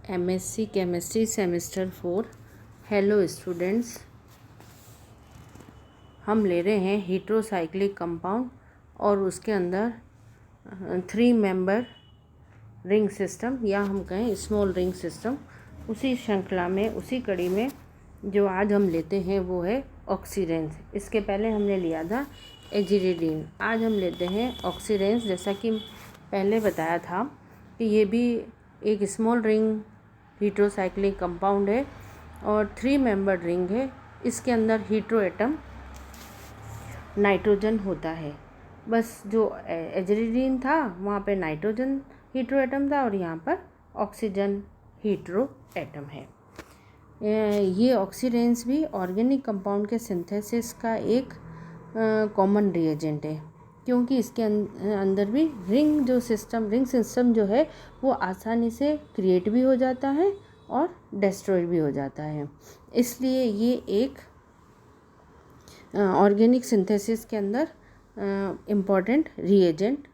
MSc chemistry semester 4। Hello students, हम ले रहे हैं हीट्रोसाइक्लिक कंपाउंड और उसके अंदर 3 मेंबर रिंग सिस्टम या हम कहें स्मॉल रिंग सिस्टम। उसी श्रृंखला में, उसी कड़ी में जो आज हम लेते हैं वो है ऑक्सीरेंस। इसके पहले हमने लिया था एजिरिडीन। आज हम लेते हैं ऑक्सीरेंस। जैसा कि पहले बताया था कि ये भी एक स्मॉल रिंग हीट्रोसाइक्लिक कंपाउंड है और 3 मेंबर्ड रिंग है। इसके अंदर हीट्रो एटम नाइट्रोजन होता है। बस जो एजिरिडीन था वहाँ पे नाइट्रोजन हीट्रो एटम था और यहाँ पर ऑक्सीजन हीट्रो एटम है। ये ऑक्सीरेंस भी ऑर्गेनिक कंपाउंड के सिंथेसिस का एक कॉमन रिएजेंट है, क्योंकि इसके अंदर भी रिंग सिस्टम जो है वो आसानी से क्रिएट भी हो जाता है और डिस्ट्रॉय भी हो जाता है। इसलिए ये एक ऑर्गेनिक सिंथेसिस के अंदर इम्पॉर्टेंट रिएजेंट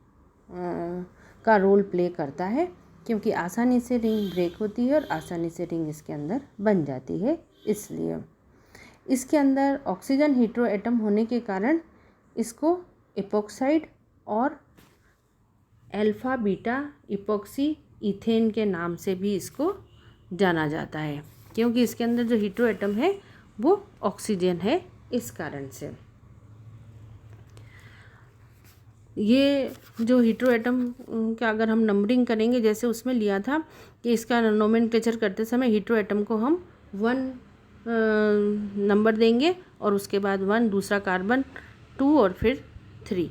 का रोल प्ले करता है, क्योंकि आसानी से रिंग ब्रेक होती है और आसानी से रिंग इसके अंदर बन जाती है। इसलिए इसके अंदर ऑक्सीजन हीट्रो एटम होने के कारण इसको इपॉक्साइड और अल्फा बीटा इपॉक्सी इथेन के नाम से भी इसको जाना जाता है, क्योंकि इसके अंदर जो हीट्रो एटम है वो ऑक्सीजन है। इस कारण से ये जो हीट्रो एटम का अगर हम नंबरिंग करेंगे, जैसे उसमें लिया था कि इसका नोमेनक्लेचर करते समय हीट्रो एटम को हम 1 नंबर देंगे और उसके बाद 1, दूसरा कार्बन 2 और फिर 3,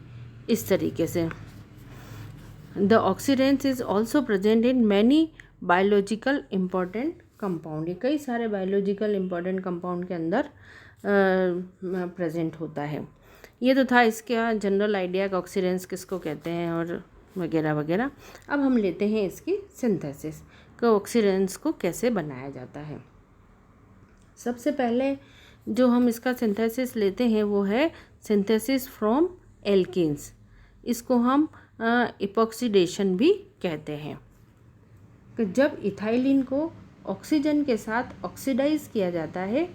इस तरीके से। The oxiranes is also present in many biological important compound. ये कई सारे बायोलॉजिकल इम्पॉर्टेंट कंपाउंड के अंदर प्रेजेंट होता है। ये तो था इसका जनरल आइडिया का ऑक्सीरेंस किसको कहते हैं और वगैरह वगैरह। अब हम लेते हैं इसकी सिंथेसिस का, ऑक्सीरेंस को कैसे बनाया जाता है। सबसे पहले जो हम इसका सिंथेसिस लेते हैं वो है सिंथेसिस फ्रॉम एल्कीन्स। इसको हम इपॉक्सीडेशन भी कहते हैं। कि जब इथाइलिन को ऑक्सीजन के साथ ऑक्सीडाइज किया जाता है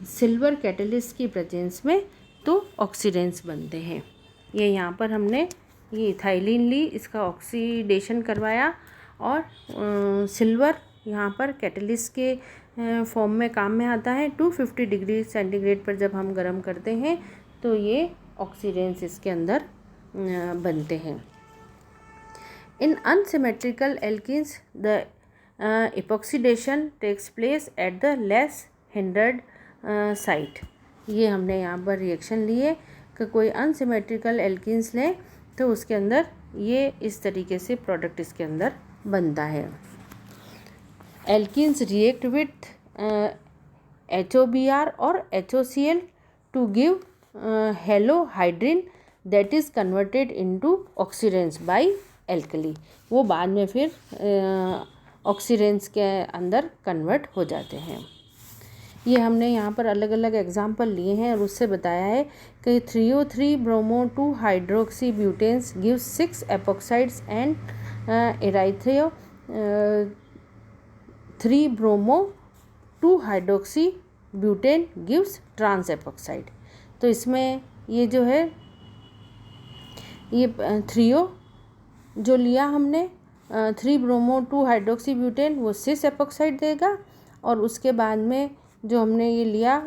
सिल्वर कैटलिस्ट की प्रेजेंस में, तो ऑक्सीडेंस बनते हैं। ये यहाँ पर हमने ये इथाइलिन ली, इसका ऑक्सीडेशन करवाया और सिल्वर यहाँ पर कैटलिस्ट के फॉर्म में काम में आता है। 250 डिग्री सेंटीग्रेड पर जब हम गर्म करते हैं तो ये ऑक्सीडेंस इसके अंदर बनते हैं। In unsymmetrical alkenes the epoxidation takes place at the less hindered site. ये हमने यहाँ पर रिएक्शन लिए कि कोई अनसिमेट्रिकल एल्कीन्स लें तो उसके अंदर ये इस तरीके से प्रोडक्ट इसके अंदर बनता है। एल्कीन्स रिएक्ट विथ HOBr और HOCl to give halohydrin that is converted into oxiranes by alkali. वो बाद में फिर ऑक्सीरेंस के अंदर कन्वर्ट हो जाते हैं। ये हमने यहाँ पर अलग अलग एग्जाम्पल लिए हैं और उससे बताया है कि 3O3 bromo 2 hydroxy butanes gives 6 epoxides and erythro 3 bromo 2 hydroxy butane gives trans epoxide. तो इसमें ये जो है ये 3O जो लिया हमने 3 ब्रोमो 2 हाइड्रोक्सी ब्यूटेन वो 6 एपॉक्साइड देगा, और उसके बाद में जो हमने ये लिया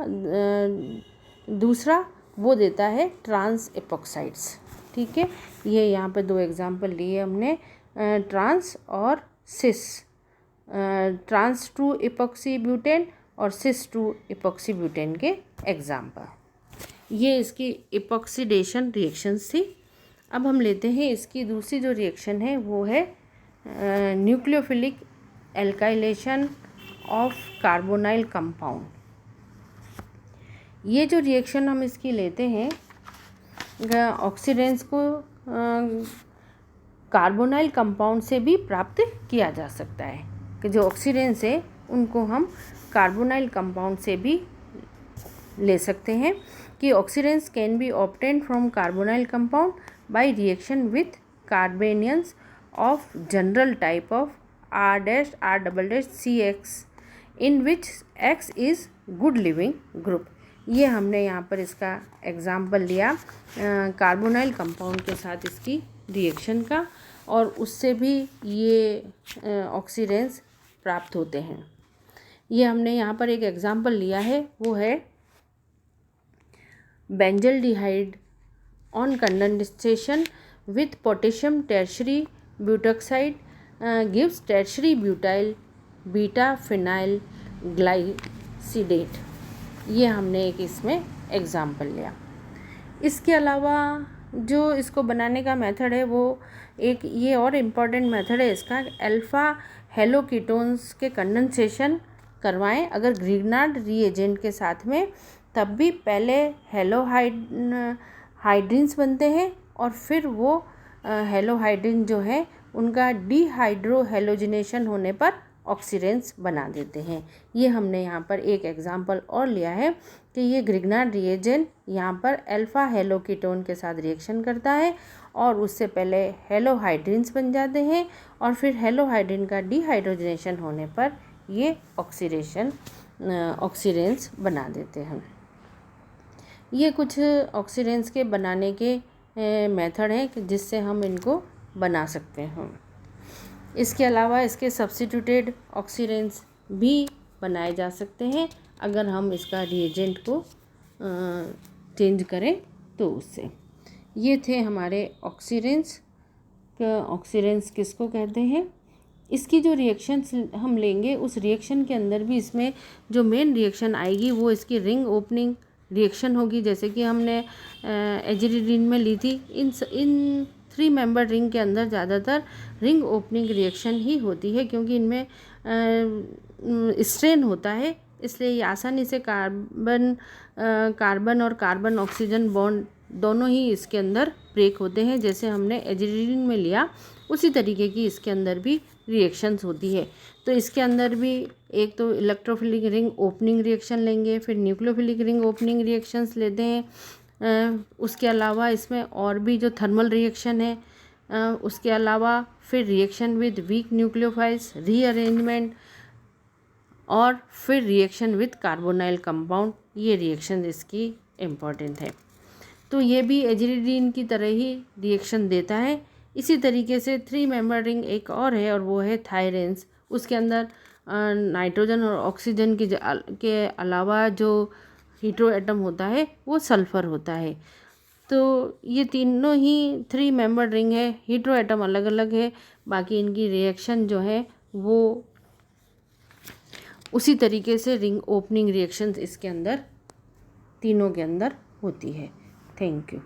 दूसरा वो देता है ट्रांस एपॉक्साइड्स। ठीक है, ये यहाँ पे 2 एग्जाम्पल लिए हमने, ट्रांस और सिस, ट्रांस टू इपॉक्सी ब्यूटेन और सिस टू इपॉक्सी ब्यूटेन के एग्जाम्पल। ये इसकी इपॉक्सीडेशन रिएक्शंस थी। अब हम लेते हैं इसकी दूसरी जो रिएक्शन है वो है nucleophilic alkylation of carbonyl compound. ये जो रिएक्शन हम इसकी लेते हैं, ऑक्सीडेंस को कार्बोनाइल कंपाउंड से भी प्राप्त किया जा सकता है। कि जो ऑक्सीडेंस है उनको हम कार्बोनाइल कंपाउंड से भी ले सकते हैं। कि oxiranes can be obtained from carbonyl compound by reaction with carbanions of general type of R-CX in which X is good living group। ये हमने यहाँ पर इसका एग्जाम्पल लिया कार्बोनाइल कंपाउंड के साथ इसकी रिएक्शन का, और उससे भी ये ऑक्सीडेंस प्राप्त होते हैं। ये हमने यहाँ पर एक एग्जाम्पल लिया है, वो है benzaldehyde on condensation with potassium tertiary butoxide gives tertiary butyl beta phenyl glycidate. ये हमने एक इसमें एग्जाम्पल लिया। इसके अलावा जो इसको बनाने का मेथड है वो एक ये और इम्पॉर्टेंट मेथड है इसका, अल्फ़ा हेलोकीटोन्स के कंडेंसेशन करवाएं अगर ग्रिग्नार्ड रिएजेंट के साथ में, तब भी पहले हाइड्रिन्स बनते हैं और फिर वो हेलोहाइड्रिन जो है उनका डीहाइड्रोहेलोजिनेशन होने पर ऑक्सीडेंस बना देते हैं। ये हमने यहाँ पर एक एग्जाम्पल और लिया है कि ये ग्रिग्नार्ड रिएजेंट यहाँ पर अल्फ़ा हेलोकीटोन के साथ रिएक्शन करता है और उससे पहले हेलोहाइड्रिन्स बन जाते हैं और फिर हेलोहाइड्रिन का डीहाइड्रोजनेशन होने पर ये ऑक्सीडेंस बना देते हैं। ये कुछ ऑक्सीडेंस के बनाने के मेथड हैं जिससे हम इनको बना सकते हैं। इसके अलावा इसके सब्स्टिट्यूटेड ऑक्सीडेंस भी बनाए जा सकते हैं अगर हम इसका रिएजेंट को चेंज करें तो उससे। ये थे हमारे ऑक्सीडेंस। ऑक्सीडेंस किसको कहते हैं, इसकी जो रिएक्शंस हम लेंगे उस रिएक्शन के अंदर भी इसमें जो मेन रिएक्शन आएगी वो इसकी रिंग ओपनिंग रिएक्शन होगी, जैसे कि हमने एजिडिन में ली थी। इन 3 मेंबर रिंग के अंदर ज़्यादातर रिंग ओपनिंग रिएक्शन ही होती है क्योंकि इनमें स्ट्रेन होता है, इसलिए ये आसानी से कार्बन और कार्बन ऑक्सीजन बॉन्ड दोनों ही इसके अंदर ब्रेक होते हैं। जैसे हमने एजिडिन में लिया उसी तरीके की इसके अंदर भी रिएक्शंस होती है। तो इसके अंदर भी एक तो इलेक्ट्रोफिलिक रिंग ओपनिंग रिएक्शन लेंगे, फिर न्यूक्लियोफिलिक रिंग ओपनिंग रिएक्शंस लेते हैं। उसके अलावा इसमें और भी जो थर्मल रिएक्शन है, उसके अलावा फिर reaction with weak nucleophiles, rearrangement और फिर रिएक्शन विद कार्बोनाइल कंपाउंड, ये रिएक्शन इसकी इम्पॉर्टेंट है। तो ये भी एजिडिन की तरह ही रिएक्शन देता है। इसी तरीके से 3 मेंबर रिंग एक और है और वो है थायरेंस। उसके अंदर नाइट्रोजन और ऑक्सीजन के अलावा जो हीट्रो एटम होता है वो सल्फ़र होता है। तो ये तीनों ही 3 मेंबर रिंग है, हीट्रो एटम अलग अलग है, बाकी इनकी रिएक्शन जो है वो उसी तरीके से रिंग ओपनिंग रिएक्शंस इसके अंदर तीनों के अंदर होती है। Thank you.